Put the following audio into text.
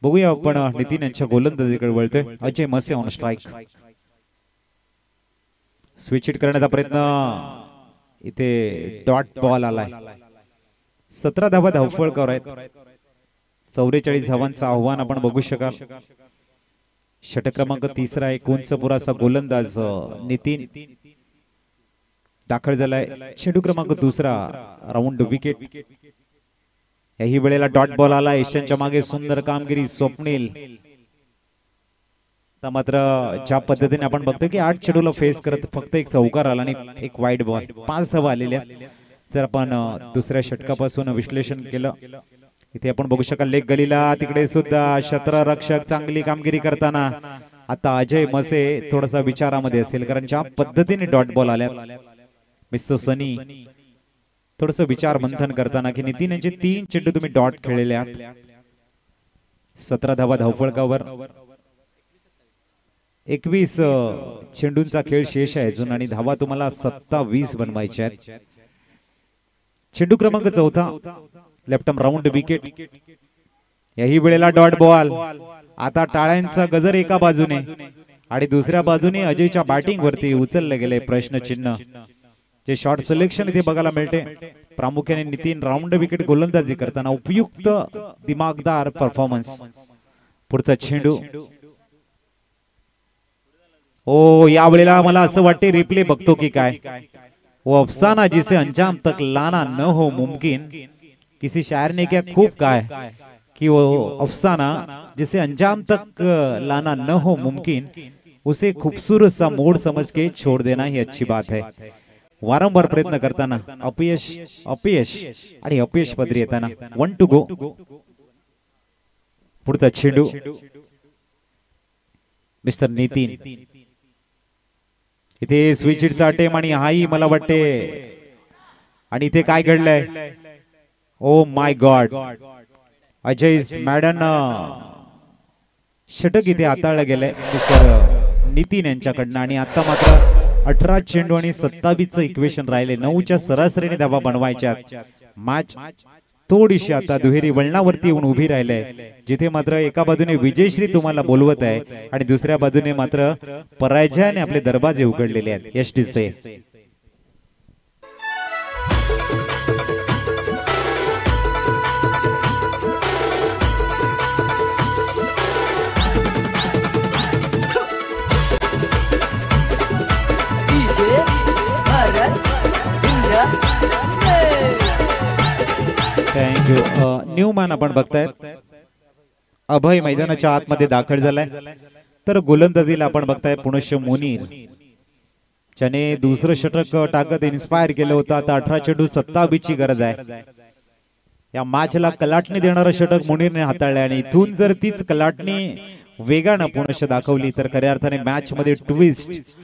बघूया आपण नितीन यांच्या गोलंदाजीकडे वळतोय. अजय मसे ऑन स्ट्राइक. स्विच हिट करण्याचा प्रयत्न, इथे डॉट बॉल आलाय. 17 धावा धावफळकावर आहेत. 44 धावांचं आव्हान आपण बघू शकाल. षटक क्रमांक 3 आहे. कोणचा पुराचा गोलंदाज नितीन दाखल झालाय. चेंडू क्रमांक 2 राऊंड विकेट. याही वेळेला डॉट बॉल आला. एशियनच्या मागे सुंदर कामगिरी स्वप्नील. मात्र ज्या पद्धतीने आपण बघतो की 8 चेंडूला फेस करत फक्त एक चौकार आला आणि एक वाईट बॉल, 5 धावा आलेल्या. जर आपण दुसऱ्या षटकापासून विश्लेषण केलं, इथे आपण बघू शकाल लेग गलीला तिकडे सुद्धा क्षेत्ररक्षक चांगली कामगिरी करताना आता अजय मसे थोडासा विचारामध्ये असेल, कारण ज्या पद्धतीने डॉट बॉल आल्या मिस्टर सनी थोडस विचार मंथन करताना की नितीन यांचे 3 चेंडू तुम्ही डॉट खेळलेले आहात. 17 धावा धावफळकावर. 21 चेंडूंचा खेळ शेष आहे अजून आणि धावा तुम्हाला 27 बनवायच्या आहेत. चेंडू क्रमांक 4 लेफ्ट आर्म राऊंड विकेट. याही वेळेला डॉट बॉल. आता टाळ्यांचा गजर एका बाजूने आणि दुसऱ्या बाजूने अजयच्या बॅटिंग वरती उचलले गेले प्रश्नचिन्ह. जे शॉट सिलेक्शन इथे बघायला मिळते, प्रामुख्याने नितीन राऊंड विकेट गोलंदाजी करताना उपयुक्त दिमागदार परफॉर्मन्स. पुढचा चेंडू. ओ या वेळेला मला असं वाटते रिप्ले बघतो की काय, वो अफसाना जिसे अंजाम तक लाना न हो मुमकिन. किसी शायर ने क्या खूब कहा है कि वो अफसाना जिसे अंजाम तक लाना न हो मुमकिन उसे खूबसूरत सा मोड़ समझ के छोड़ देना ही अच्छी बात है. वारंवार प्रयत्न करताना अपयश अपयश आणि अपयश पदरी येताना 1 to go. पुढचा चेंडू मिस्टर नितीन. इथे स्विच हिटचा अटेम्प्ट आणि हाही मला वाटते. आणि इथे काय घडलंय, oh my God, Ajay madden षटक इथे हाताळलं गेलंय मिस्टर नितीन यांच्याकडनं. आणि आता मात्र 18 चेंडू आणि 27चं इक्वेशन राहिले. 9च्या सरासरीने धावा बनवायच्या. मॅच थोडीशी आता दुहेरी वळणावरती येऊन उभी राहिलंय, जिथे मात्र एका बाजूने विजयश्री तुम्हाला बोलवत आहे आणि दुसऱ्या बाजूने मात्र पराजयाने आपले दरवाजे उघडलेले आहेत. एसटीचे थँक्यू. न्यू मॅन आपण बघतायत. अभय मैदानाच्या आतमध्ये दाखल झालाय. तर गोलंदाजीला आपण बघताय पुनश्च मुनीर, ज्याने दुसरं षटक टाकत इन्स्पायर केलं होतं. आता 18 चेंडू 27 ची गरज आहे. या मॅचला कलाटणी देणारं षटक मुनीरने हाताळलंय आणि इथून जर तीच कलाटणी वेगानं पुनश्च दाखवली तर खऱ्या अर्थाने मॅच मध्ये ट्विस्ट